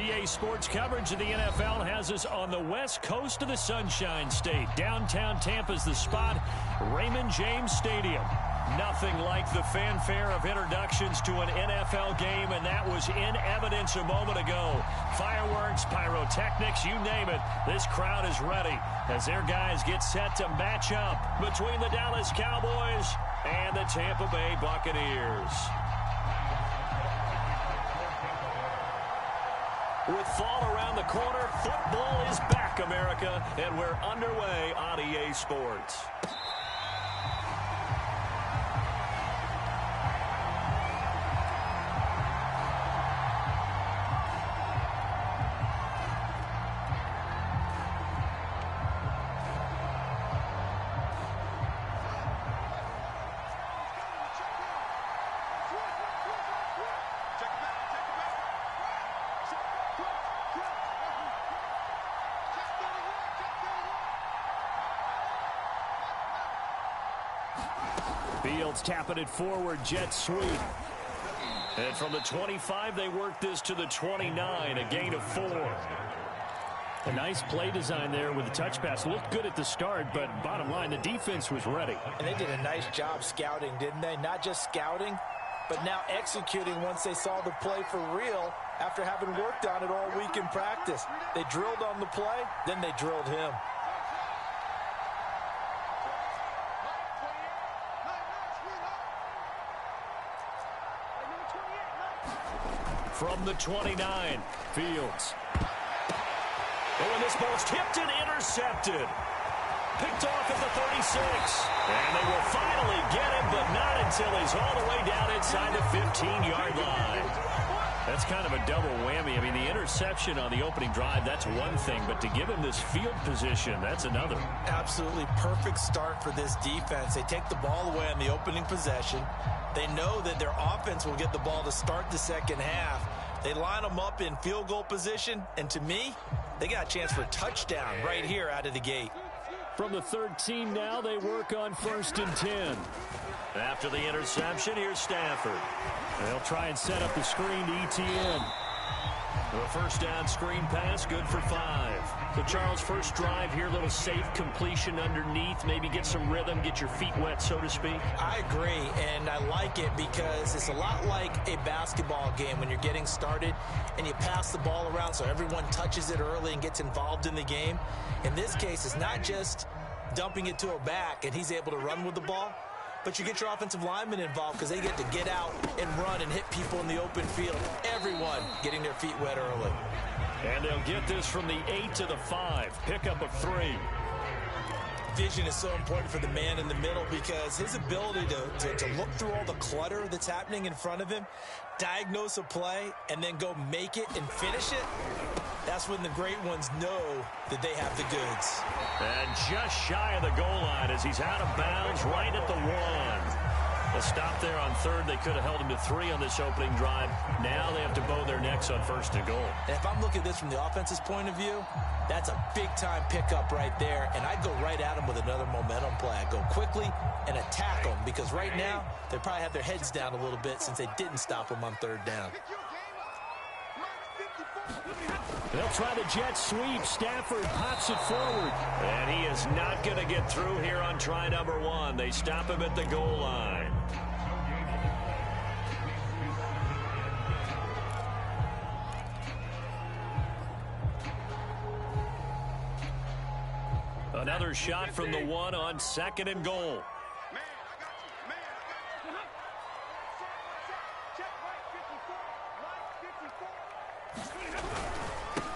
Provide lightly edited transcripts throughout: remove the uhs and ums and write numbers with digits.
DA Sports coverage of the NFL has us on the west coast of the Sunshine State. Downtown Tampa's the spot, Raymond James Stadium. Nothing like the fanfare of introductions to an NFL game, and that was in evidence a moment ago. Fireworks, pyrotechnics, you name it. This crowd is ready as their guys get set to match up between the Dallas Cowboys and the Tampa Bay Buccaneers. With fall around the corner, football is back, America, and we're underway on EA Sports. Fields tapping it forward, jet sweep. And from the 25, they work this to the 29, a gain of 4. A nice play design there with the touch pass. Looked good at the start, but bottom line, the defense was ready. And they did a nice job scouting, didn't they? Not just scouting, but now executing once they saw the play for real after having worked on it all week in practice. They drilled on the play, then they drilled him. From the 29, Fields. Oh, and this ball's tipped and intercepted. Picked off at the 36. And they will finally get him, but not until he's all the way down inside the 15-yard line. That's kind of a double whammy. I mean, the interception on the opening drive, that's one thing, but to give him this field position, that's another. Absolutely perfect start for this defense. They take the ball away on the opening possession. They know that their offense will get the ball to start the second half. They line them up in field goal position, and to me, they got a chance for a touchdown right here out of the gate. From the 13 now, they work on 1st and 10. After the interception, here's Stafford. They'll try and set up the screen to ETN. The first down screen pass, good for 5. So, Charles, first drive here, little safe completion underneath. Maybe get some rhythm, get your feet wet, so to speak. I agree, and I like it because it's a lot like a basketball game when you're getting started and you pass the ball around so everyone touches it early and gets involved in the game. In this case, it's not just dumping it to a back and he's able to run with the ball, but you get your offensive linemen involved because they get to get out and run and hit people in the open field. Everyone getting their feet wet early. And they'll get this from the 8 to the 5. Pickup of 3. Vision is so important for the man in the middle because his ability to look through all the clutter that's happening in front of him, diagnose a play, and then go make it and finish it, that's when the great ones know that they have the goods. And just shy of the goal line as he's out of bounds right at the 1. A stop there on 3rd. They could have held him to 3 on this opening drive. Now they have to bow their necks on 1st and goal. And if I'm looking at this from the offense's point of view, that's a big-time pickup right there. And I'd go right at him with another momentum play. I'd go quickly and attack them because right now they probably have their heads down a little bit since they didn't stop him on 3rd down. They'll try the jet sweep. Stafford pops it forward. And he is not going to get through here on try number 1. They stop him at the goal line. Another shot from the 1 on 2nd and goal.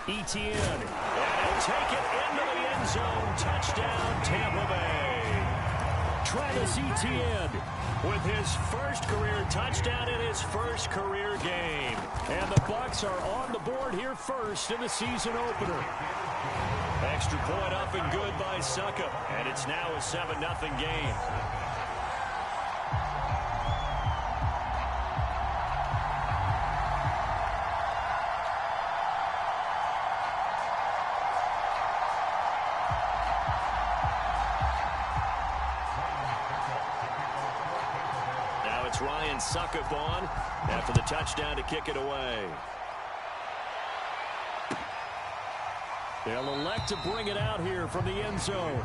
ETN, and he'll take it into the end zone. Touchdown, Tampa Bay. Travis Etienne with his first career touchdown in his first career game. And the Bucs are on the board here first in the season opener. Extra point up and good by Suckup, and it's now a 7-0 game. Ryan Suckup on after the touchdown to kick it away. They'll elect to bring it out here from the end zone.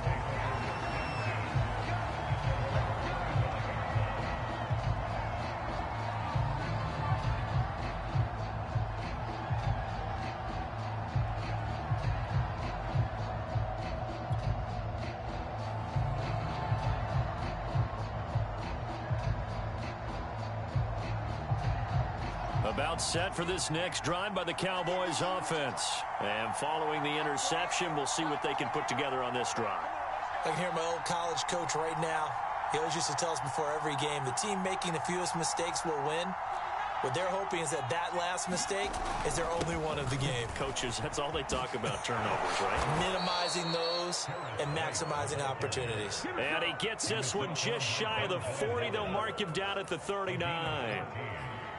About set for this next drive by the Cowboys offense. And following the interception, we'll see what they can put together on this drive. I can hear my old college coach right now. He always used to tell us before every game, the team making the fewest mistakes will win. What they're hoping is that last mistake is their only one of the game. Coaches, that's all they talk about, turnovers, right? Minimizing those and maximizing opportunities. And he gets this one just shy of the 40. They'll mark him down at the 39.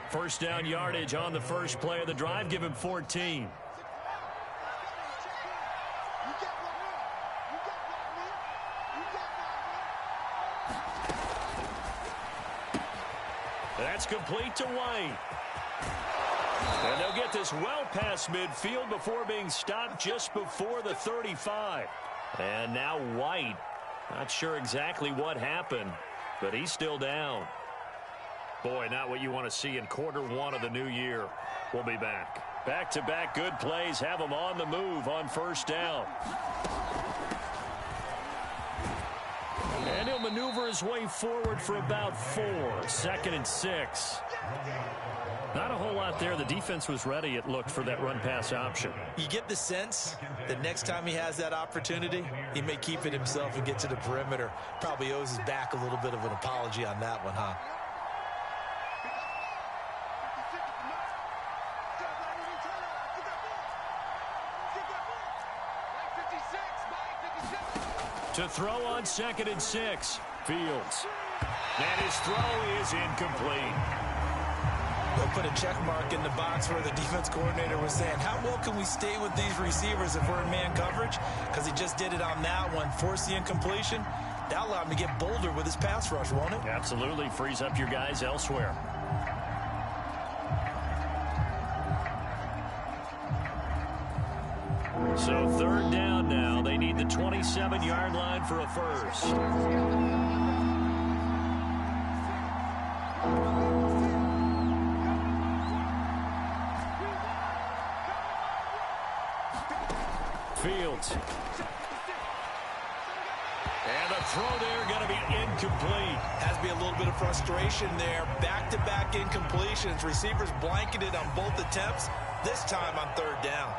First down yardage on the first play of the drive. Give him 14. That's complete to White. And they'll get this well past midfield before being stopped just before the 35. And now White. Not sure exactly what happened, but he's still down. Boy, not what you want to see in quarter one of the new year. We'll be back. Back-to-back good plays have them on the move on first down. And he'll maneuver his way forward for about 4. 2nd and 6. Not a whole lot there. The defense was ready, it looked, for that run-pass option. You get the sense that next time he has that opportunity, he may keep it himself and get to the perimeter. Probably owes his back a little bit of an apology on that one, huh? To throw on 2nd and 6. Fields. And his throw is incomplete. They'll put a check mark in the box where the defense coordinator was saying, how well can we stay with these receivers if we're in man coverage? Because he just did it on that one. Force the incompletion. That'll allow him to get bolder with his pass rush, won't it? Absolutely. Frees up your guys elsewhere. So 3rd down now. They need the 27-yard line for a first. Fields. And a throw there going to be incomplete. Has to be a little bit of frustration there. Back-to-back incompletions. Receivers blanketed on both attempts. This time on 3rd down.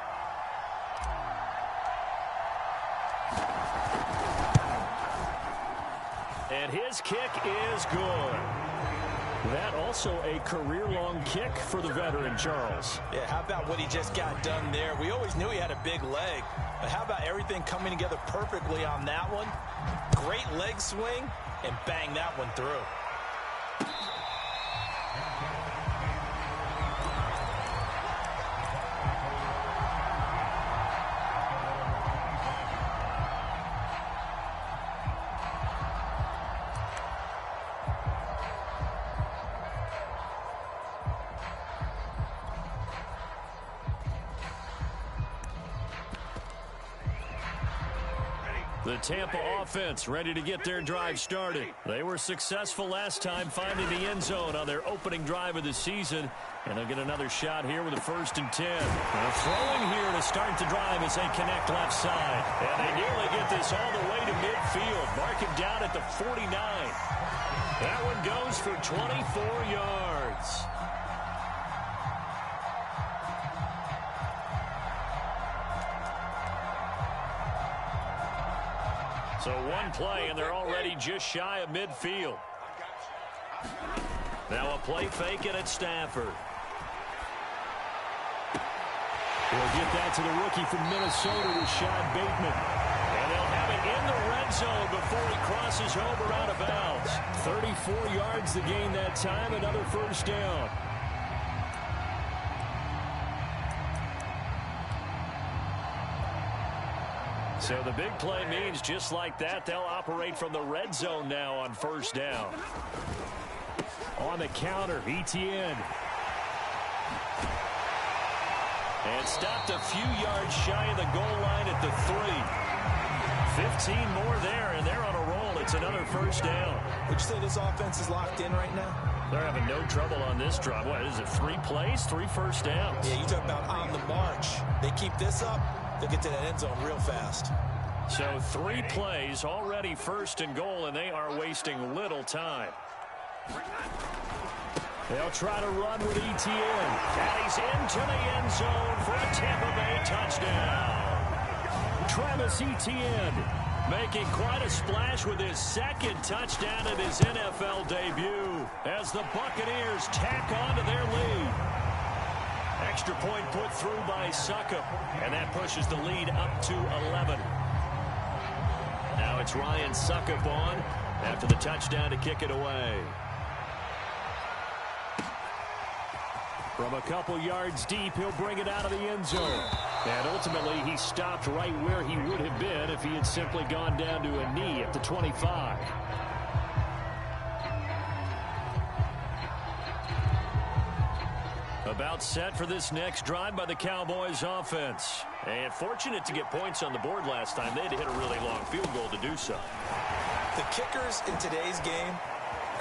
And his kick is good. That also a career-long kick for the veteran, Charles. Yeah, how about what he just got done there? We always knew he had a big leg, but how about everything coming together perfectly on that one? Great leg swing, and bang that one through. The Tampa offense ready to get their drive started. They were successful last time finding the end zone on their opening drive of the season. And they'll get another shot here with a 1st and 10. Now throwing here to start the drive as they connect left side. And they nearly get this all the way to midfield. Mark him down at the 49. That one goes for 24 yards. So one play, and they're already just shy of midfield. Now a play fake it at Stafford. He'll get that to the rookie from Minnesota, Rashad Bateman. And they'll have it in the red zone before he crosses over out of bounds. 34 yards to gain that time, another 1st down. So the big play means just like that, they'll operate from the red zone now on 1st down. On the counter, Etienne. And stopped a few yards shy of the goal line at the 3. 15 more there, and they're on a roll. It's another first down. Would you say this offense is locked in right now? They're having no trouble on this drive. What is it, 3 plays, 3 first downs? Yeah, you talk about on the march. They keep this up, they'll get to that end zone real fast. So 3 plays, already first and goal, and they are wasting little time. They'll try to run with Etienne. Caddies into the end zone for a Tampa Bay touchdown. Travis Etienne making quite a splash with his second touchdown of his NFL debut as the Buccaneers tack on to their lead. Extra point put through by Succop, and that pushes the lead up to 11. Now it's Ryan Succop on after the touchdown to kick it away. From a couple yards deep, he'll bring it out of the end zone. And ultimately, he stopped right where he would have been if he had simply gone down to a knee at the 25. About set for this next drive by the Cowboys offense. And fortunate to get points on the board last time. They had to hit a really long field goal to do so. The kickers in today's game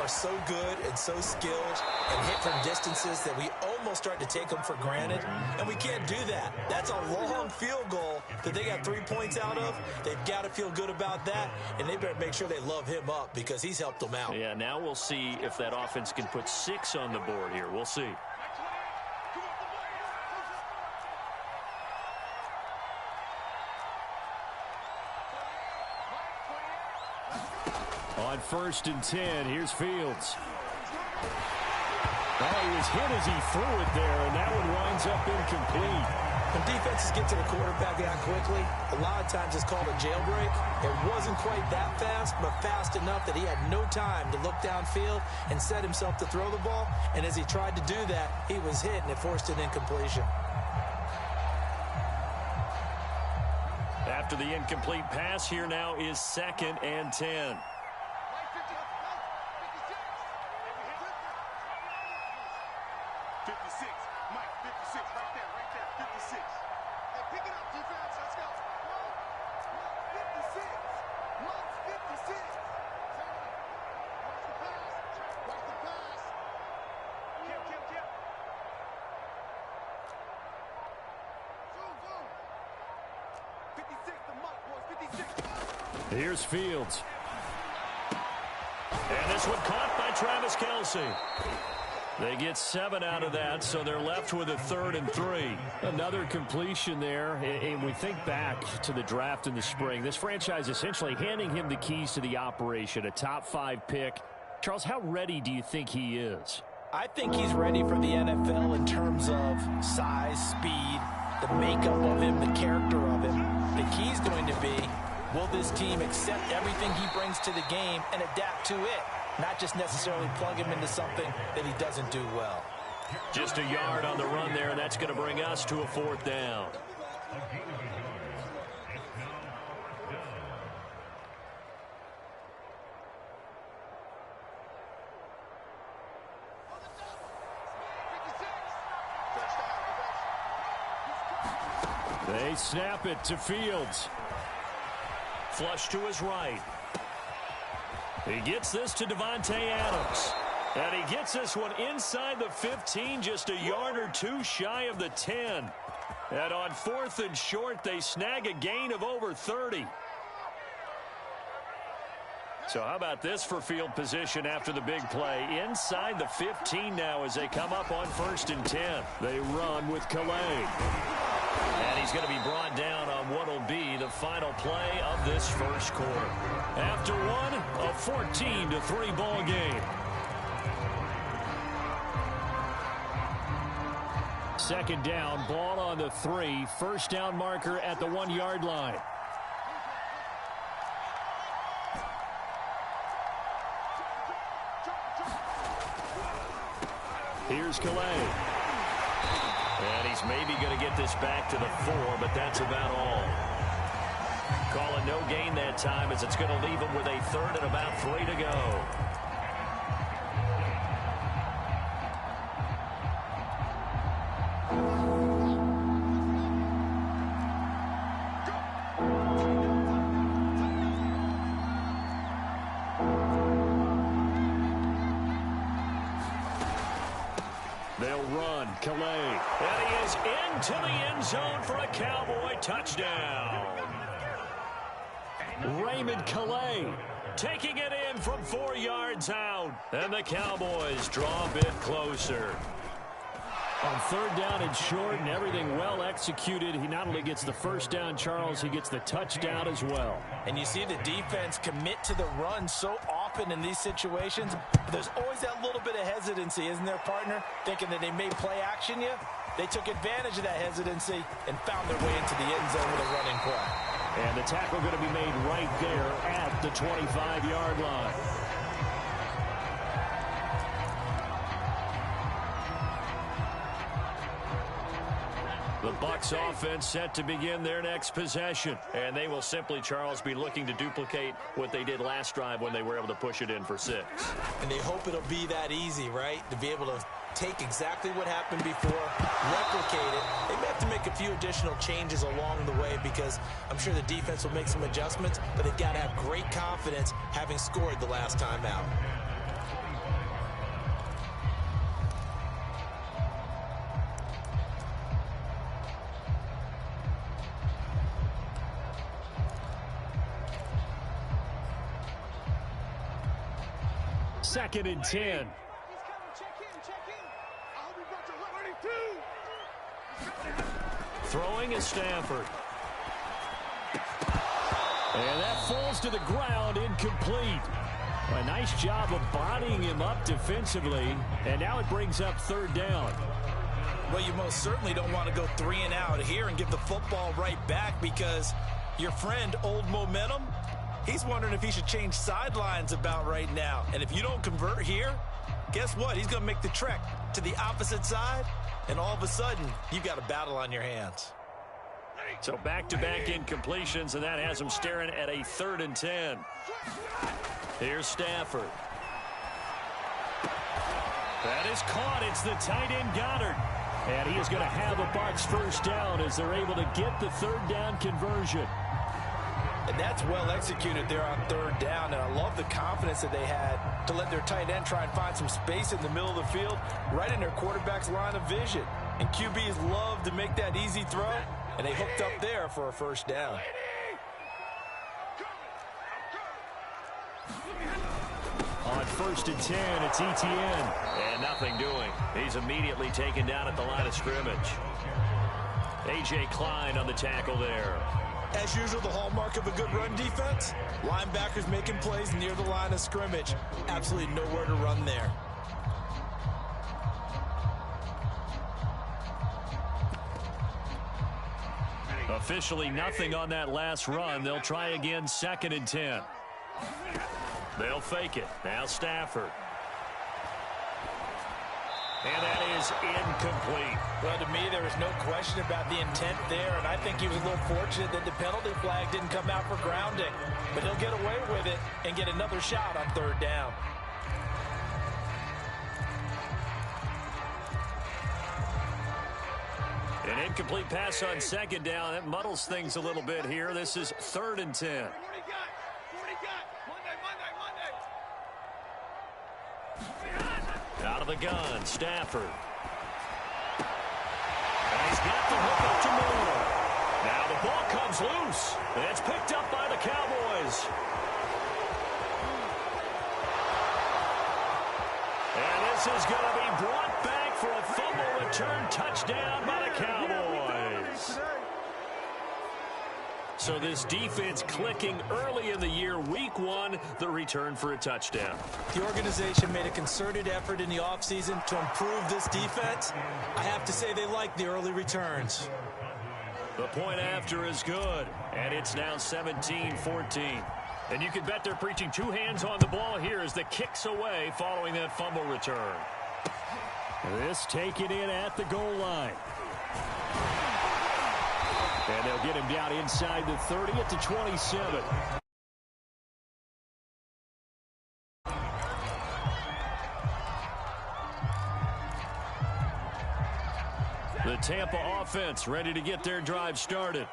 are so good and so skilled and hit from distances that we almost start to take them for granted, and we can't do that. That's a long field goal that they got 3 points out of. They've got to feel good about that, and they better make sure they love him up because he's helped them out. Yeah, now we'll see if that offense can put 6 on the board here. We'll see. On 1st and 10, here's Fields. Oh, he was hit as he threw it there, and that one winds up incomplete. When defenses get to the quarterback that quickly, a lot of times it's called a jailbreak. It wasn't quite that fast, but fast enough that he had no time to look downfield and set himself to throw the ball. And as he tried to do that, he was hit, and it forced an incompletion. After the incomplete pass, here now is 2nd and 10. Here's Fields. And this one caught by Travis Kelce. They get 7 out of that, so they're left with a 3rd and 3. Another completion there, and we think back to the draft in the spring. This franchise essentially handing him the keys to the operation, a top 5 pick. Charles, how ready do you think he is? I think he's ready for the NFL in terms of size, speed, the makeup of him, the character of him. The key's going to be, will this team accept everything he brings to the game and adapt to it? Not just necessarily plug him into something that he doesn't do well. Just a yard on the run there, and that's going to bring us to a 4th down. They snap it to Fields. Flush to his right. He gets this to Devontae Adams. And he gets this one inside the 15, just a yard or 2 shy of the 10. And on 4th and short, they snag a gain of over 30. So how about this for field position after the big play? Inside the 15 now as they come up on 1st and 10. They run with Calais. And he's going to be brought down on what will be the final play of this first quarter. After one, a 14-3 ball game. 2nd down, ball on the 3. First down marker at the 1-yard line. Here's Calais. And he's maybe going to get this back to the 4, but that's about all. Call it no gain that time as it's going to leave him with a 3rd and about 3 to go. They'll run. Calais. And he is into the end zone for a Cowboy touchdown. Raymond Calais taking it in from 4 yards out. And the Cowboys draw a bit closer. On third down and short and everything well executed, he not only gets the first down, Charles, he gets the touchdown as well. And you see the defense commit to the run so often in these situations. But there's always that little bit of hesitancy, isn't there, partner? Thinking that they may play action you. They took advantage of that hesitancy and found their way into the end zone with a running play. And the tackle going to be made right there at the 25-yard line. The Bucs offense set to begin their next possession. And they will simply, Charles, be looking to duplicate what they did last drive when they were able to push it in for 6. And they hope it'll be that easy, right? To be able to take exactly what happened before, replicate it. They may have to make a few additional changes along the way because I'm sure the defense will make some adjustments, but they've got to have great confidence having scored the last time out. Second and 10. Throwing is Stafford. And that falls to the ground, incomplete. A nice job of bodying him up defensively. And now it brings up third down. Well, you most certainly don't want to go 3 and out here and give the football right back because your friend, Old Momentum, he's wondering if he should change sidelines about right now. And if you don't convert here, guess what? He's going to make the trek to the opposite side, and all of a sudden, you've got a battle on your hands. So back-to-back incompletions, and that has him staring at a 3rd and 10. Here's Stafford. That is caught. It's the tight end Goddard. And he is going to have a Bucs first down as they're able to get the 3rd down conversion. And that's well executed there on 3rd down. And I love the confidence that they had to let their tight end try and find some space in the middle of the field, right in their quarterback's line of vision. And QBs love to make that easy throw, and they hooked up there for a first down. On 1st and 10, it's Etienne. And nothing doing. He's immediately taken down at the line of scrimmage. A.J. Klein on the tackle there. As usual, the hallmark of a good run defense, linebackers making plays near the line of scrimmage. Absolutely nowhere to run there. Officially nothing on that last run. They'll try again, 2nd and 10. They'll fake it. Now Stafford. And that is incomplete. Well, to me, there was no question about the intent there, and I think he was a little fortunate that the penalty flag didn't come out for grounding. But he'll get away with it and get another shot on 3rd down. An incomplete pass on 2nd down. That muddles things a little bit here. This is 3rd and 10. Out of the gun, Stafford. And he's got the hook up to Moore. Now the ball comes loose. And it's picked up by the Cowboys. And this is going to be brought back for a fumble return touchdown by the Cowboys. So this defense clicking early in the year, week 1, the return for a touchdown. The organization made a concerted effort in the offseason to improve this defense. I have to say they like the early returns. The point after is good, and it's now 17-14. And you can bet they're preaching 2 hands on the ball here as the kick's away following that fumble return. This taken in at the goal line. And they'll get him down inside the 30 at the 27. The Tampa offense ready to get their drive started.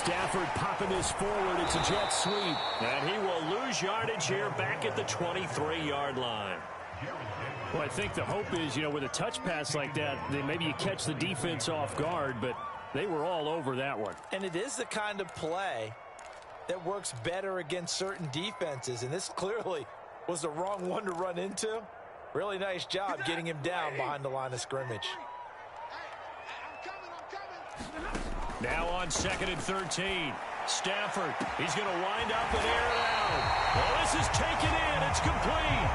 Stafford popping this forward. It's a jet sweep. And he will lose yardage here back at the 23-yard line. Well, I think the hope is, with a touch pass like that, then maybe you catch the defense off guard, but they were all over that one. And it is the kind of play that works better against certain defenses, and this clearly was the wrong one to run into. Really nice job getting him down behind the line of scrimmage. Now on 2nd and 13. Stafford, he's going to wind up and air it out. Well, this is taken in. It's complete.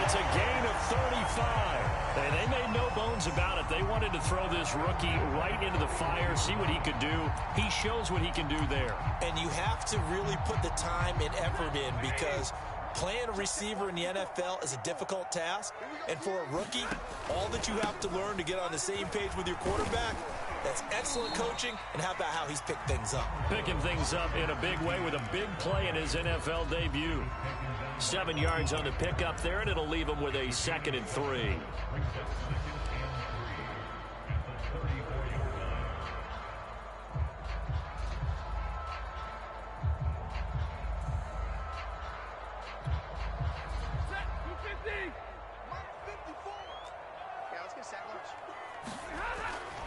It's a gain of 35. And they made no bones about it. They wanted to throw this rookie right into the fire, see what he could do. He shows what he can do there. And you have to really put the time and effort in, because playing a receiver in the NFL is a difficult task. And for a rookie, all that you have to learn to get on the same page with your quarterback, that's excellent coaching. And how about how he's picked things up? Picking things up in a big way with a big play in his NFL debut. 7 yards on the pickup there, and it'll leave him with a 2nd and 3.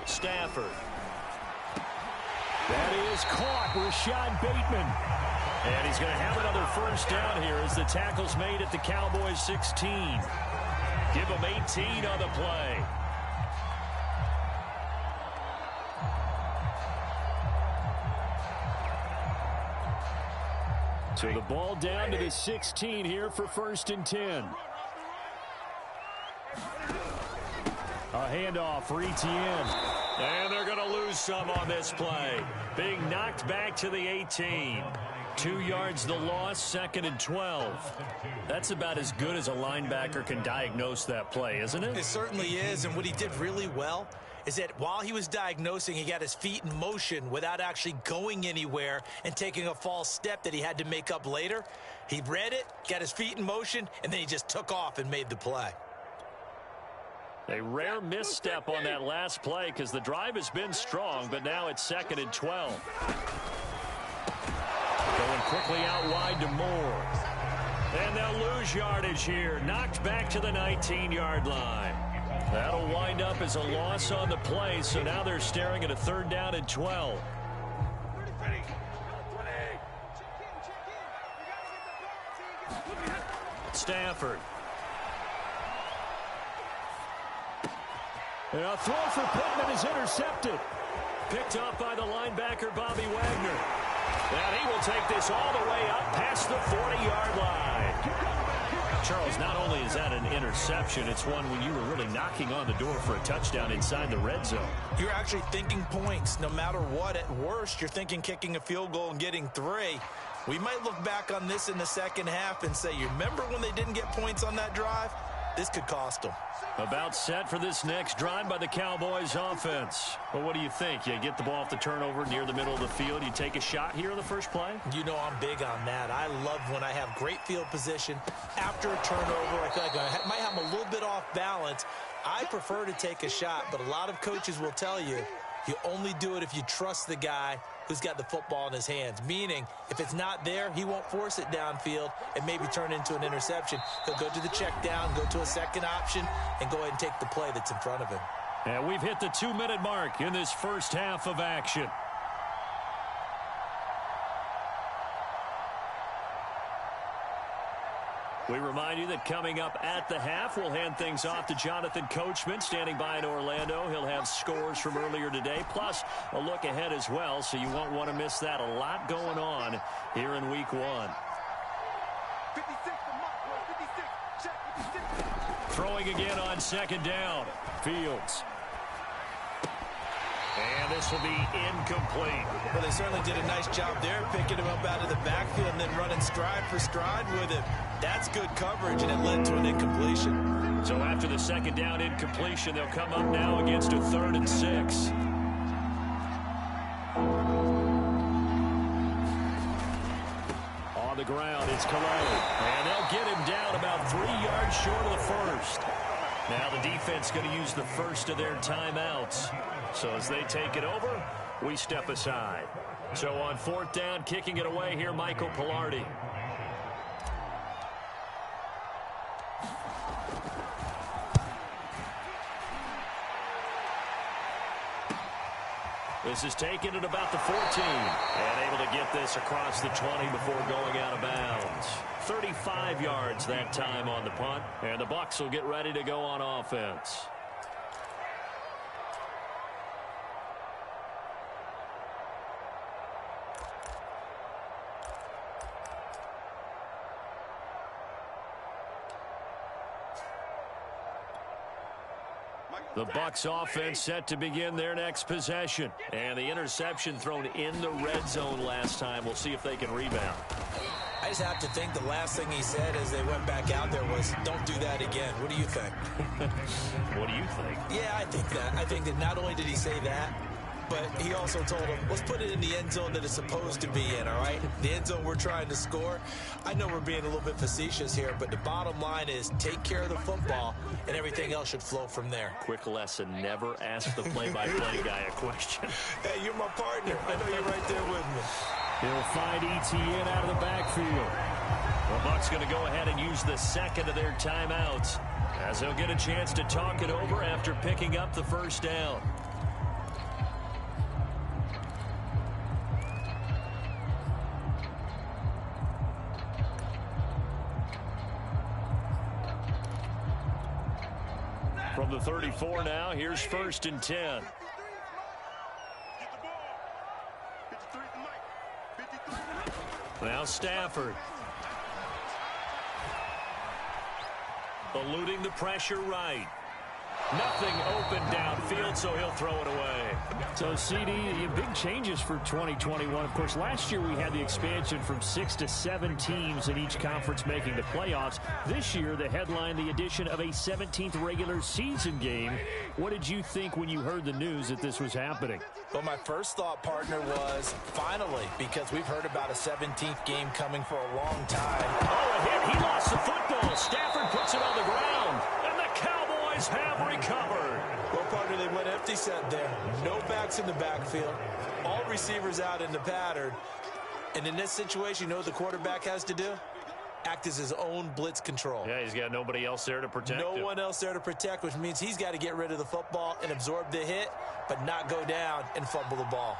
Stafford. That is caught. Rashad Bateman. And he's going to have another first down here as the tackle's made at the Cowboys 16. Give him 18 on the play. So the ball down to the 16 here for 1st and 10. A handoff for Etienne. And they're going to lose some on this play. Being knocked back to the 18. 2 yards the loss, 2nd and 12. That's about as good as a linebacker can diagnose that play, isn't it? It certainly is, and what he did really well is that while he was diagnosing, he got his feet in motion without actually going anywhere and taking a false step that he had to make up later. He read it, got his feet in motion, and then he just took off and made the play. A rare misstep on that last play because the drive has been strong, but now it's 2nd and 12. Going quickly out wide to Moore. And they'll lose yardage here. Knocked back to the 19-yard line. That'll wind up as a loss on the play, so now they're staring at a 3rd down and 12. Stafford. A throw for Pittman is intercepted. Picked up by the linebacker, Bobby Wagner. And he will take this all the way up past the 40-yard line. Charles, not only is that an interception, it's one when you were really knocking on the door for a touchdown inside the red zone. You're actually thinking points no matter what. At worst, you're thinking kicking a field goal and getting 3. We might look back on this in the second half and say, you remember when they didn't get points on that drive? This could cost them. About set for this next drive by the Cowboys offense. Well, what do you think? You get the ball off the turnover near the middle of the field. You take a shot here on the first play? You know I'm big on that. I love when I have great field position. After a turnover, I feel like I might have a little bit off balance. I prefer to take a shot, but a lot of coaches will tell you, you only do it if you trust the guy who's got the football in his hands. Meaning, if it's not there, he won't force it downfield and maybe turn it into an interception. He'll go to the check down, go to a second option, and go ahead and take the play that's in front of him. And we've hit the 2-minute mark in this first half of action. We remind you that coming up at the half, we'll hand things off to Jonathan Coachman, standing by in Orlando. He'll have scores from earlier today, plus a look ahead as well, so you won't want to miss that. A lot going on here in Week 1. Throwing again on 2nd down. Fields. And this will be incomplete. Well, they certainly did a nice job there, picking him up out of the backfield and then running stride for stride with him. That's good coverage, and it led to an incompletion. So after the 2nd down incompletion, they'll come up now against a 3rd and 6. On the ground, it's Calais. And they'll get him down about 3 yards short of the first. Now the defense going to use the first of their timeouts. So as they take it over, we step aside. So on 4th down, kicking it away here, Michael Pilardi. This is taken at about the 14. And able to get this across the 20 before going out of bounds. 35 yards that time on the punt. And the Bucs will get ready to go on offense. The Bucs offense set to begin their next possession. And the interception thrown in the red zone last time. We'll see if they can rebound. I just have to think the last thing he said as they went back out there was, don't do that again. What do you think? What do you think? Yeah, I think that. I think that not only did he say that, but he also told him, let's put it in the end zone that it's supposed to be in, all right? The end zone we're trying to score. I know we're being a little bit facetious here, but the bottom line is take care of the football, and everything else should flow from there. Quick lesson, never ask the play-by-play guy a question. Hey, you're my partner. I know you're right there with me. He'll find Etienne out of the backfield. The Bucs going to go ahead and use the second of their timeouts as they'll get a chance to talk it over after picking up the first down. From the 34 now, here's 1st and 10. Now Stafford. Eluding the pressure right. Nothing open downfield, so he'll throw it away. So, CD, big changes for 2021. Of course, last year we had the expansion from 6 to 7 teams in each conference making the playoffs. This year, the headline, the addition of a 17th regular season game. What did you think when you heard the news that this was happening? Well, my first thought, partner, was finally, because we've heard about a 17th game coming for a long time. Oh, a hit. He lost the football. Stafford puts it on the ground, and the Cowboys have recovered. Well, partner, they went empty set there. No backs in the backfield. All receivers out in the pattern. And in this situation, you know what the quarterback has to do? Act as his own blitz control. Yeah, he's got nobody else there to protect him. No one else there to protect, which means he's got to get rid of the football and absorb the hit, but not go down and fumble the ball.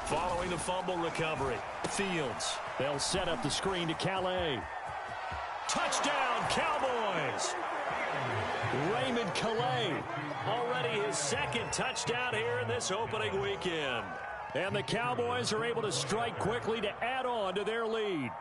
Following the fumble recovery, Fields. They'll set up the screen to Calais. Touchdown, Cowboys! Raymond Calais, already his second touchdown here in this opening weekend. And the Cowboys are able to strike quickly to add on to their lead.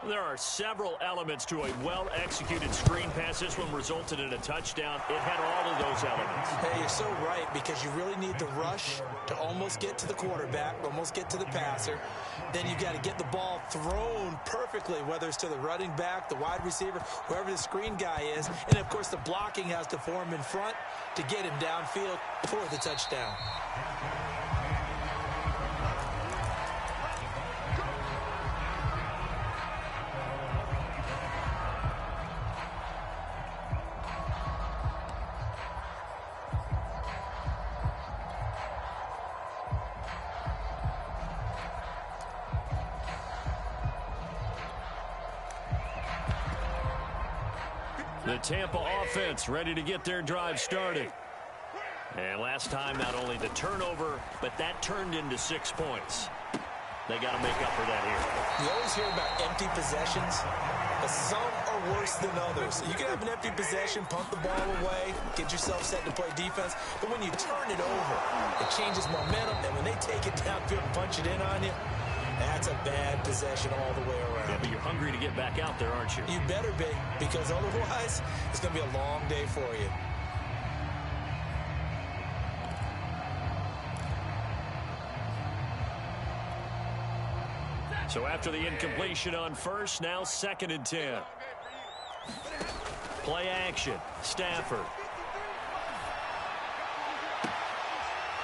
There are several elements to a well-executed screen pass. This one resulted in a touchdown. It had all of those elements. Hey, you're so right, because you really need the rush to almost get to the quarterback, almost get to the passer. Then you got to get the ball thrown perfectly, whether it's to the running back, the wide receiver, whoever the screen guy is. And, of course, the blocking has to form in front to get him downfield for the touchdown. The Tampa offense ready to get their drive started. And last time, not only the turnover, but that turned into 6 points. They got to make up for that here. You always hear about empty possessions, but some are worse than others. You can have an empty possession, punt the ball away, get yourself set to play defense, but when you turn it over, it changes momentum, and when they take it downfield and punch it in on you, that's a bad possession all the way around. Yeah, but you're hungry to get back out there, aren't you? You better be, because otherwise, it's going to be a long day for you. So after the incompletion on first, now 2nd and 10. Play action. Stafford.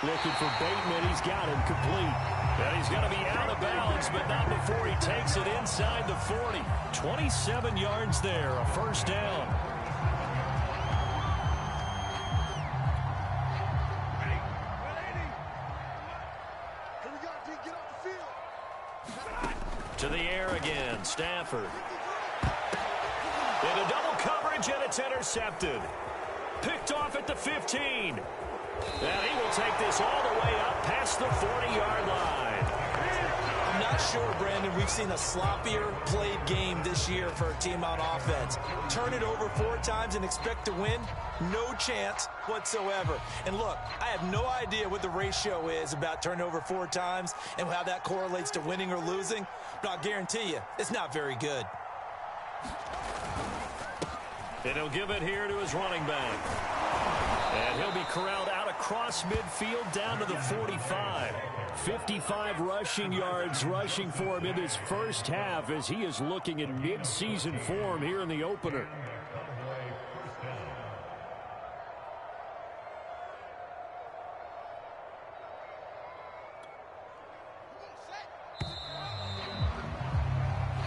Looking for Bateman. He's got him complete. And he's going to be out of bounds, but not before he takes it inside the 40. 27 yards there, a first down. To the air again, Stafford. Into double coverage, and it's intercepted. Picked off at the 15. And he will take this all the way up past the 40-yard line. I'm not sure, Brandon, we've seen a sloppier played game this year for a team on offense. Turn it over 4 times and expect to win? No chance whatsoever. And look, I have no idea what the ratio is about turning over 4 times and how that correlates to winning or losing, but I'll guarantee you, it's not very good. And he'll give it here to his running back. And he'll be corralled out across midfield down to the 45. 55 rushing yards rushing for him in this first half as he is looking in mid-season form here in the opener.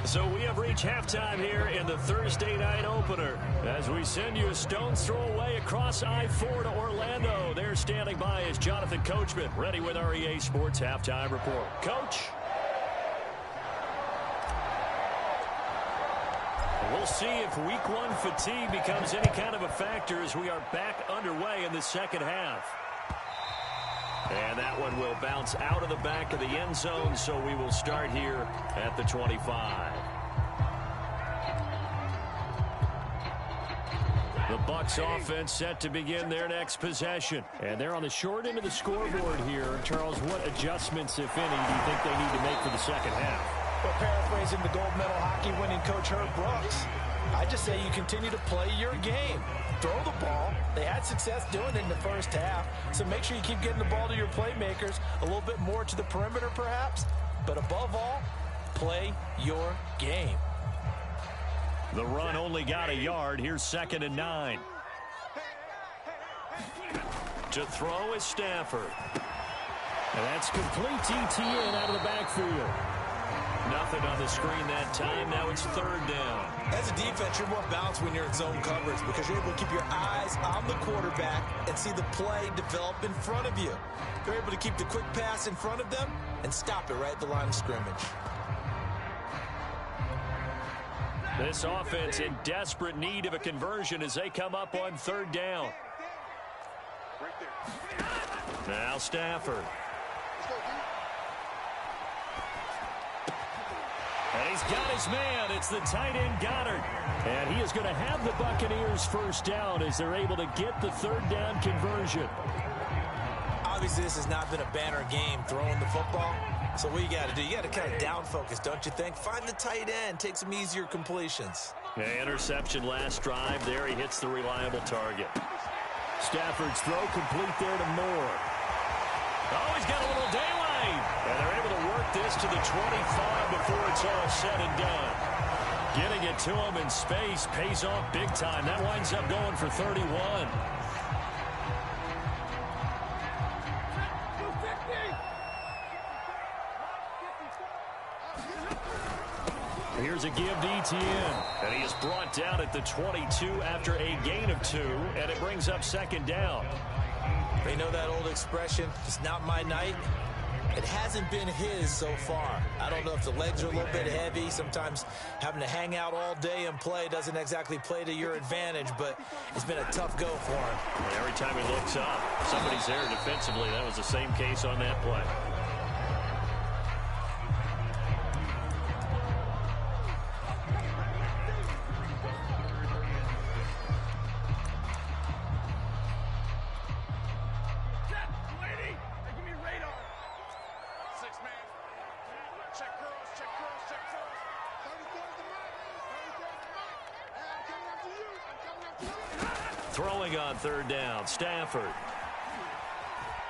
So we have reached halftime here in the Thursday night opener as we send you a stone's throw away across I-4 to Orlando. There standing by is Jonathan Coachman, ready with our EA Sports Halftime Report. Coach? We'll see if week 1 fatigue becomes any kind of a factor as we are back underway in the second half. And that one will bounce out of the back of the end zone, so we will start here at the 25. The Bucs offense set to begin their next possession. And they're on the short end of the scoreboard here. Charles, what adjustments, if any, do you think they need to make for the second half? Well, paraphrasing the gold medal hockey winning coach Herb Brooks, I just say you continue to play your game. Throw the ball. They had success doing it in the first half, so make sure you keep getting the ball to your playmakers, a little bit more to the perimeter perhaps, but above all, play your game. The run only got a yard. Here's 2nd and 9. To throw is Stafford. And that's complete TTN out of the backfield. Nothing on the screen that time. Now it's 3rd down. As a defense, you're more balanced when you're in zone coverage because you're able to keep your eyes on the quarterback and see the play develop in front of you. You're able to keep the quick pass in front of them and stop it right at the line of scrimmage. This offense in desperate need of a conversion as they come up on 3rd down. Now Stafford. And he's got his man. It's the tight end Goddard. And he is going to have the Buccaneers first down as they're able to get the 3rd down conversion. Obviously, this has not been a banner game throwing the football. So what you got to do, you got to kind of down focus, don't you think? Find the tight end, take some easier completions. Yeah, interception last drive. There he hits the reliable target. Stafford's throw complete there to Moore. Oh, he's got a little daylight. And they're able to work this to the 25 before it's all said and done. Getting it to him in space pays off big time. That winds up going for 31. Here's a give to Etienne. And he is brought down at the 22 after a gain of 2. And it brings up 2nd down. They know that old expression, it's not my night. It hasn't been his so far. I don't know if the legs are a little bit heavy. Sometimes having to hang out all day and play doesn't exactly play to your advantage, but it's been a tough go for him. Every time he looks up, somebody's there defensively. That was the same case on that play. Throwing on 3rd down, Stafford.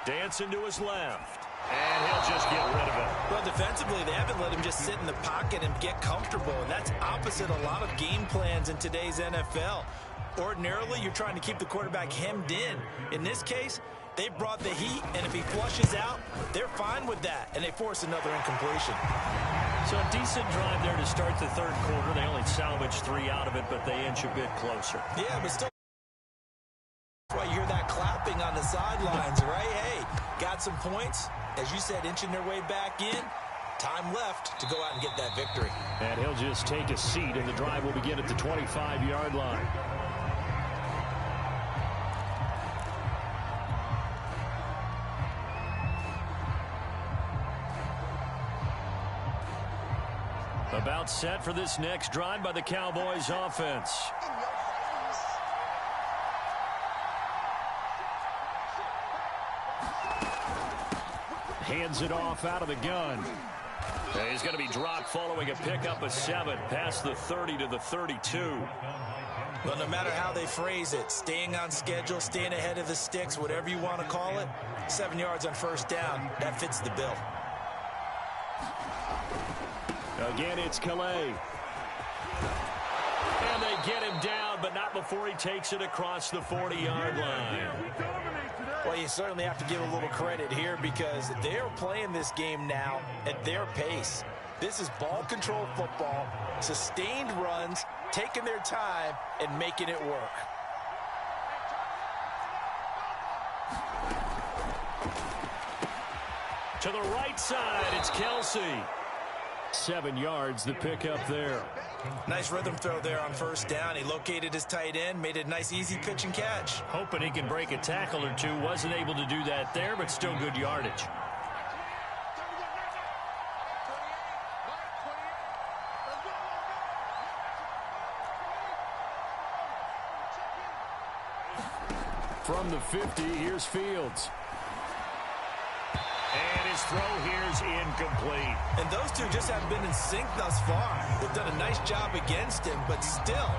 Dancing to his left. And he'll just get rid of it. Well, defensively, they haven't let him just sit in the pocket and get comfortable, and that's opposite a lot of game plans in today's NFL. Ordinarily, you're trying to keep the quarterback hemmed in. In this case, they brought the heat, and if he flushes out, they're fine with that, and they force another incompletion. So a decent drive there to start the 3rd quarter. They only salvaged 3 out of it, but they inch a bit closer. Yeah, but still. That's why you hear that clapping on the sidelines, right? Hey, got some points. As you said, inching their way back in. Time left to go out and get that victory. And he'll just take a seat, and the drive will begin at the 25-yard line. About set for this next drive by the Cowboys offense. Hands it off out of the gun. He's going to be dropped following a pickup of 7 past the 30 to the 32. Well, no matter how they phrase it, staying on schedule, staying ahead of the sticks, whatever you want to call it, 7 yards on first down, that fits the bill. Again, it's Calais. And they get him down, but not before he takes it across the 40-yard line. Well, you certainly have to give a little credit here because they're playing this game now at their pace. This is ball control football, sustained runs, taking their time, and making it work. To the right side, it's Kelsey. 7 yards, the pickup there. Nice rhythm throw there on first down. He located his tight end, made it a nice, easy pitch and catch. Hoping he can break a tackle or two. Wasn't able to do that there, but still good yardage. From the 50, here's Fields. And his throw here's incomplete. And those two just haven't been in sync thus far. They've done a nice job against him, but still,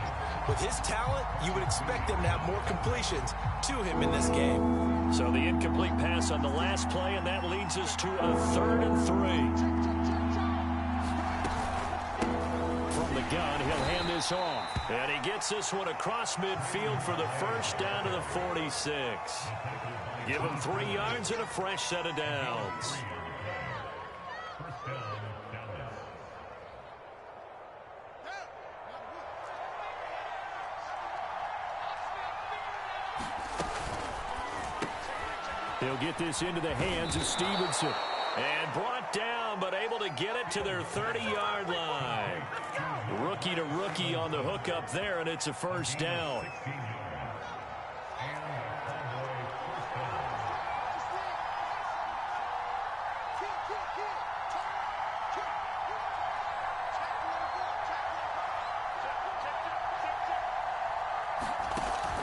with his talent, you would expect them to have more completions to him in this game. So the incomplete pass on the last play, and that leads us to a 3rd and 3. From the gun, he'll hand this off. And he gets this one across midfield for the first down to the 46. Give him 3 yards and a fresh set of downs. He'll get this into the hands of Stevenson. And brought down, but able to get it to their 30-yard line. Rookie to rookie on the hook up there, and it's a first down.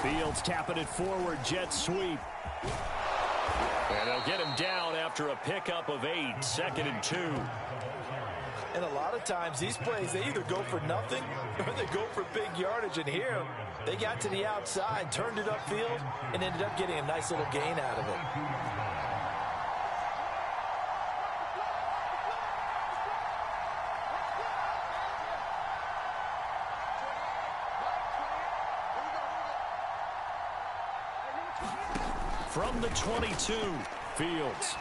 Fields tapping it forward, jet sweep. And they'll get him down after a pickup of 8, 2nd and 2. And a lot of times these plays, they either go for nothing or they go for big yardage. And here, they got to the outside, turned it upfield, and ended up getting a nice little gain out of it. From the 22, Fields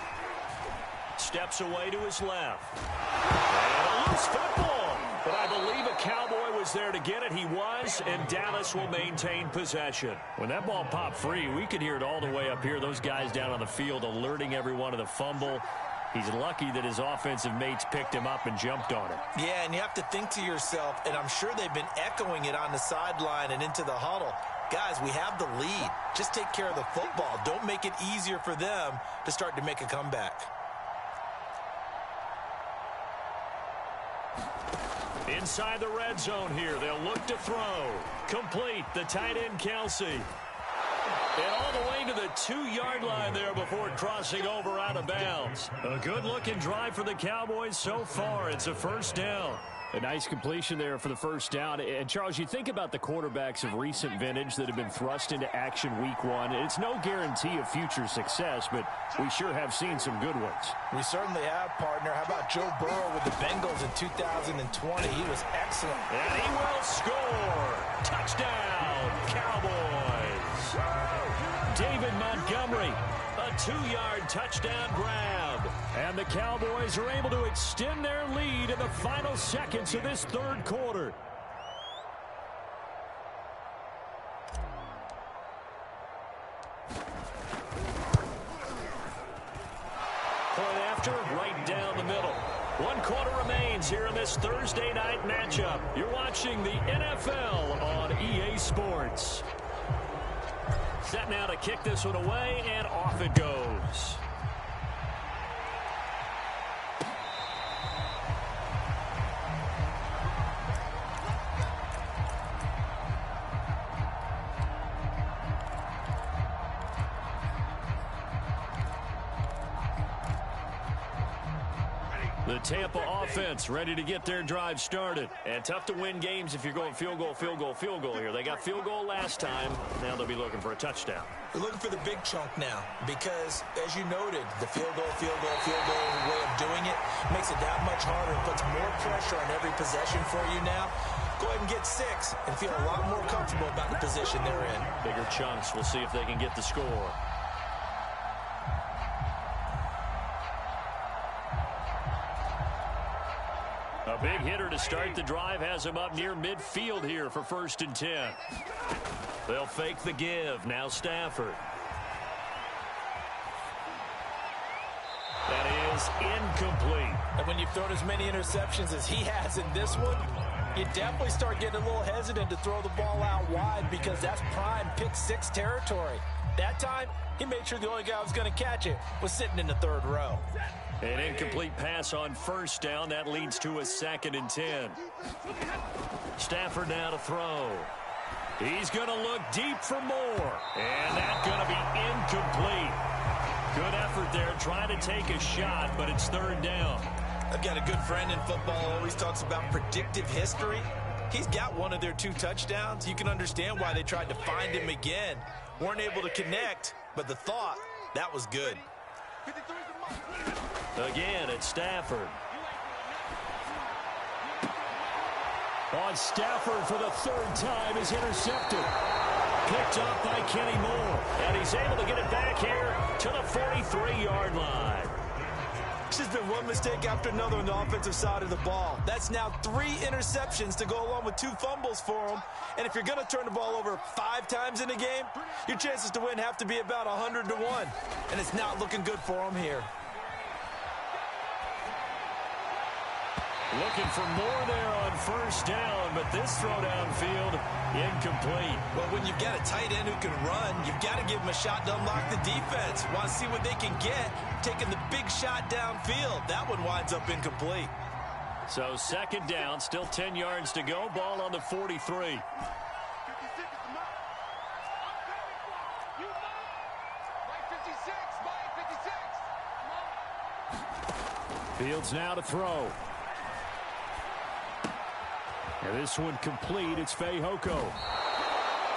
steps away to his left. And a loose football. But I believe a Cowboy was there to get it. He was, and Dallas will maintain possession. When that ball popped free, we could hear it all the way up here. Those guys down on the field alerting everyone of the fumble. He's lucky that his offensive mates picked him up and jumped on him. Yeah, and you have to think to yourself, and I'm sure they've been echoing it on the sideline and into the huddle. Guys, we have the lead. Just take care of the football. Don't make it easier for them to start to make a comeback. Inside the red zone here, they'll look to throw. Complete, the tight end Kelsey. And all the way to the 2-yard line there before crossing over out of bounds. A good-looking drive for the Cowboys so far. It's a first down. A nice completion there for the first down. And, Charles, you think about the quarterbacks of recent vintage that have been thrust into action week 1. It's no guarantee of future success, but we sure have seen some good ones. We certainly have, partner. How about Joe Burrow with the Bengals in 2020? He was excellent. And he will score. Touchdown, Cowboys. David Montgomery, a 2-yard touchdown grab. And the Cowboys are able to extend their lead in the final seconds of this third quarter. Point after, right down the middle. 1 quarter remains here in this Thursday night matchup. You're watching the NFL on EA Sports. Set now to kick this one away, and off it goes. The Tampa offense ready to get their drive started. And tough to win games if you're going field goal, field goal, field goal here. They got field goal last time. Now they'll be looking for a touchdown. They're looking for the big chunk now because, as you noted, the field goal way of doing it makes it that much harder. It puts more pressure on every possession for you now. Go ahead and get 6 and feel a lot more comfortable about the position they're in. Bigger chunks. We'll see if they can get the score. A big hitter to start the drive has him up near midfield here for 1st and 10. They'll fake the give. Now Stafford. That is incomplete. And when you've thrown as many interceptions as he has in this one, you definitely start getting a little hesitant to throw the ball out wide because that's prime pick 6 territory. That time, he made sure the only guy who was going to catch it was sitting in the 3rd row. An incomplete pass on 1st down. That leads to a 2nd and 10. Stafford now to throw. He's going to look deep for more. And that's going to be incomplete. Good effort there trying to take a shot, but it's 3rd down. I've got a good friend in football who always talks about predictive history. He's got one of their 2 touchdowns. You can understand why they tried to find him again. Weren't able to connect, but the thought, that was good. Again, it's Stafford. On Stafford for the 3rd time is intercepted. Picked up by Kenny Moore. And he's able to get it back here to the 43-yard line. This has been one mistake after another on the offensive side of the ball. That's now 3 interceptions to go along with 2 fumbles for him. And if you're going to turn the ball over 5 times in a game, your chances to win have to be about 100 to 1. And it's not looking good for him here. Looking for more there on 1st down, but this throw downfield, incomplete. Well, when you've got a tight end who can run, you've got to give him a shot to unlock the defense. Want to see what they can get, taking the big shot downfield. That one winds up incomplete. So 2nd down, still 10 yards to go. Ball on the 43. Fields now to throw. And this one complete. It's Fehoko.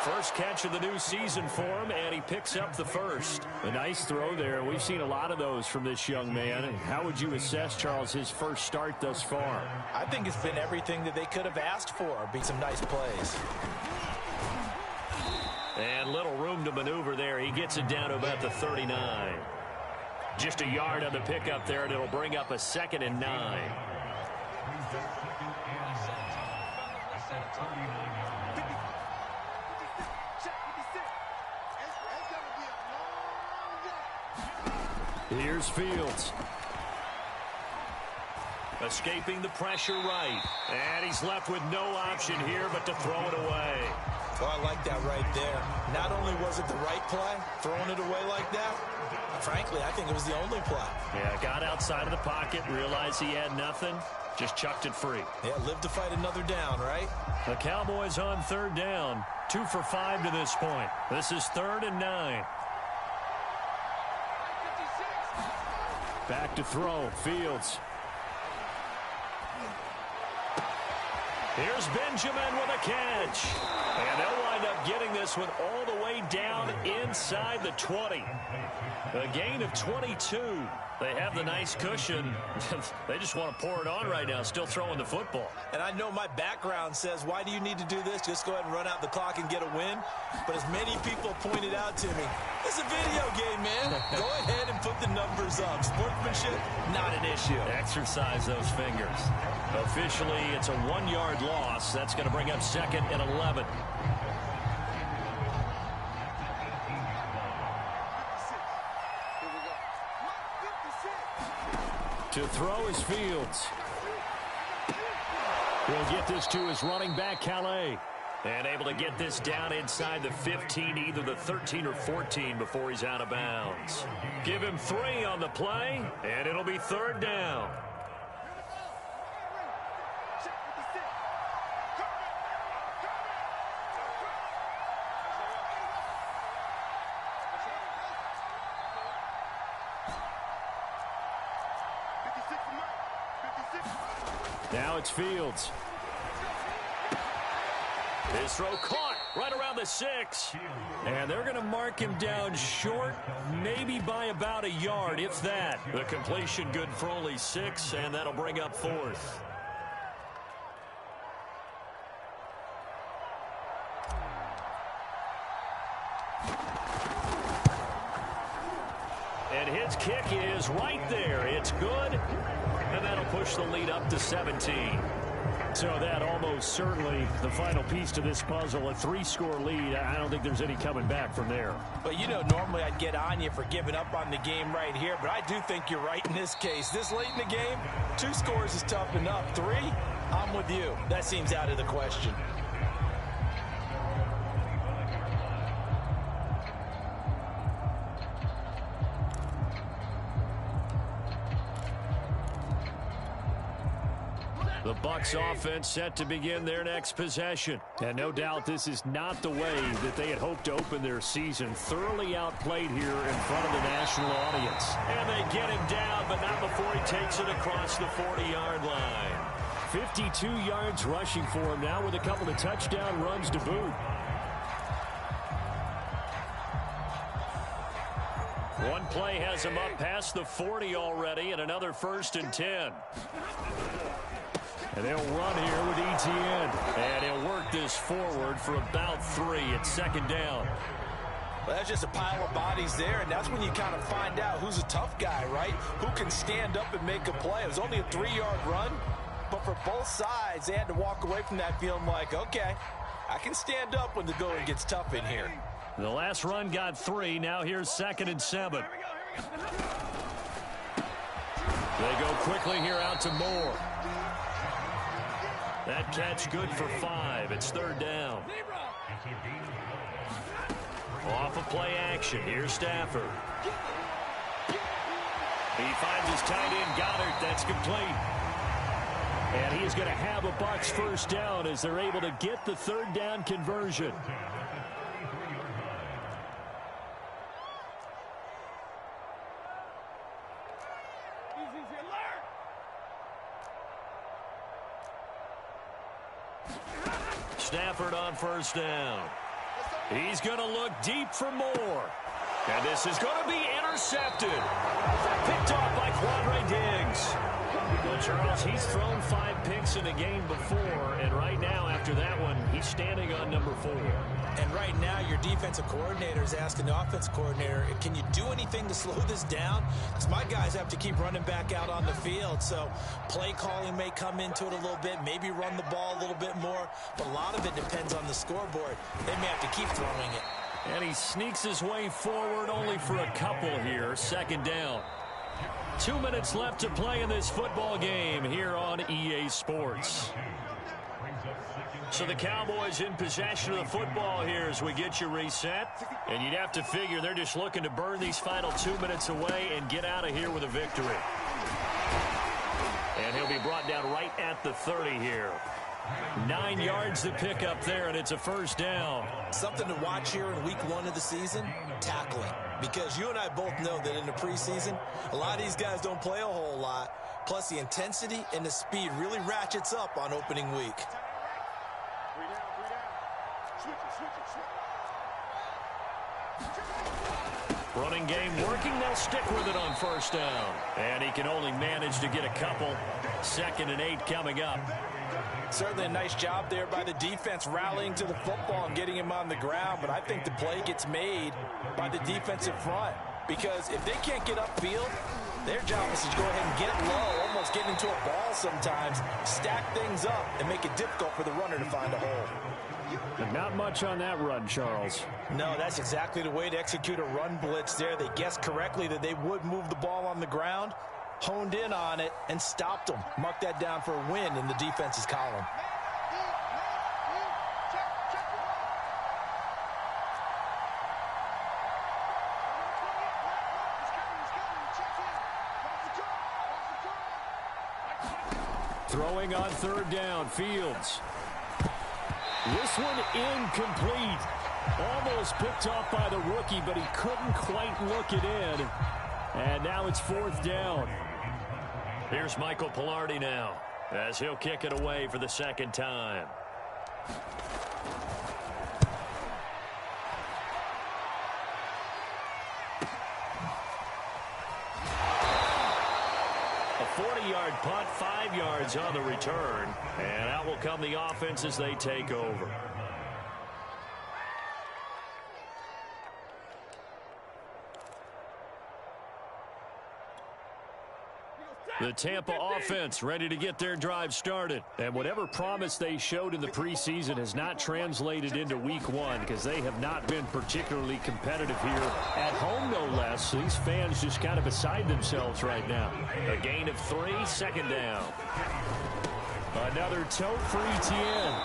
First catch of the new season for him, and he picks up the 1st. A nice throw there. We've seen a lot of those from this young man. How would you assess, Charles, his first start thus far? I think it's been everything that they could have asked for. Be some nice plays. And little room to maneuver there. He gets it down to about the 39. Just a yard on the pickup there, and it'll bring up a 2nd and 9. Here's Fields. Escaping the pressure right. And he's left with no option here but to throw it away. Oh, I like that right there. Not only was it the right play, throwing it away like that, frankly, I think it was the only play. Yeah, got outside of the pocket, realized he had nothing, just chucked it free. Yeah, live to fight another down, right? The Cowboys on 3rd down. 2 for 5 to this point. This is 3rd and 9. Back to throw. Fields. Here's Benjamin with a catch. And they'll wind up getting this one all the way down inside the 20. A gain of 22. They have the nice cushion. They just want to pour it on right now, still throwing the football. And I know my background says, why do you need to do this? Just go ahead and run out the clock and get a win. But as many people pointed out to me, it's a video game, man. Go ahead and put the numbers up. Sportsmanship, not an issue. Exercise those fingers. Officially, it's a 1-yard loss. That's going to bring up 2nd and 11. To throw is Fields. He'll get this to his running back, Calais. And able to get this down inside the 15, either the 13 or 14 before he's out of bounds. Give him 3 on the play, and it'll be 3rd down. Now it's Fields. His throw caught right around the 6. And they're going to mark him down short, maybe by about a yard, if that. The completion good for only 6, and that'll bring up 4th. And his kick is right there. It's good, and that'll push the lead up to 17. So that almost certainly the final piece to this puzzle, a 3-score lead. I don't think there's any coming back from there. But, you know, normally I'd get on you for giving up on the game right here, but I do think you're right in this case. This late in the game, 2 scores is tough enough. 3, I'm with you. That seems out of the question. The Bucs offense set to begin their next possession. And no doubt this is not the way that they had hoped to open their season. Thoroughly outplayed here in front of the national audience. And they get him down, but not before he takes it across the 40-yard line. 52 yards rushing for him now with a couple of touchdown runs to boot. One play has him up past the 40 already, and another 1st and 10. And they'll run here with Etienne. And he'll work this forward for about 3. It's 2nd down. Well, that's just a pile of bodies there, and that's when you kind of find out who's a tough guy, right? Who can stand up and make a play. It was only a 3-yard run, but for both sides, they had to walk away from that feeling like, okay, I can stand up when the going gets tough in here. The last run got 3. Now here's 2nd and 7. They go quickly here out to Moore. That catch good for 5. It's 3rd down. Off of play action. Here's Stafford. He finds his tight end, Goddard. That's complete. And he is going to have a Bucs 1st down as they're able to get the 3rd down conversion. Stafford on 1st down. He's going to look deep for Moore. And this is going to be intercepted. Picked off by Quandre Diggs. Well, Charles, he's thrown 5 picks in a game before, and right now, after that one, he's standing on number 4. And right now, your defensive coordinator is asking the offensive coordinator, can you do anything to slow this down? Because my guys have to keep running back out on the field, so play calling may come into it a little bit, maybe run the ball a little bit more, but a lot of it depends on the scoreboard. They may have to keep throwing it. And he sneaks his way forward only for a couple here. 2nd down. 2 minutes left to play in this football game here on EA Sports. So the Cowboys in possession of the football here as we get you reset. And you'd have to figure they're just looking to burn these final 2 minutes away and get out of here with a victory. And he'll be brought down right at the 30 here. 9 yards to pick up there, and it's a 1st down. Something to watch here in week 1 of the season, tackling. Because you and I both know that in the preseason, a lot of these guys don't play a whole lot. Plus, the intensity and the speed really ratchets up on opening week. Running game working. They'll stick with it on 1st down. And he can only manage to get a couple. 2nd and 8 coming up. Certainly a nice job there by the defense rallying to the football and getting him on the ground, but I think the play gets made by the defensive front because if they can't get upfield, their job is to go ahead and get low, almost get into a ball sometimes, stack things up, and make it difficult for the runner to find a hole. And not much on that run, Charles. No, that's exactly the way to execute a run blitz there. They guessed correctly that they would move the ball on the ground, honed in on it and stopped them. Mark that down for a win in the defense's column. Throwing on third down, Fields. This one incomplete. Almost picked off by the rookie, but he couldn't quite look it in. And now it's fourth down. Here's Michael Pilardi now, as he'll kick it away for the second time. A 40-yard punt, 5 yards on the return. And out will come the offense as they take over. The Tampa offense ready to get their drive started. And whatever promise they showed in the preseason has not translated into week one, because they have not been particularly competitive here at home, no less. These fans just kind of beside themselves right now. A gain of 3, second down. Another tote for ETN.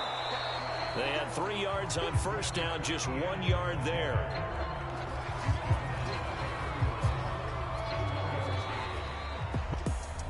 They had 3 yards on first down, just 1 yard there.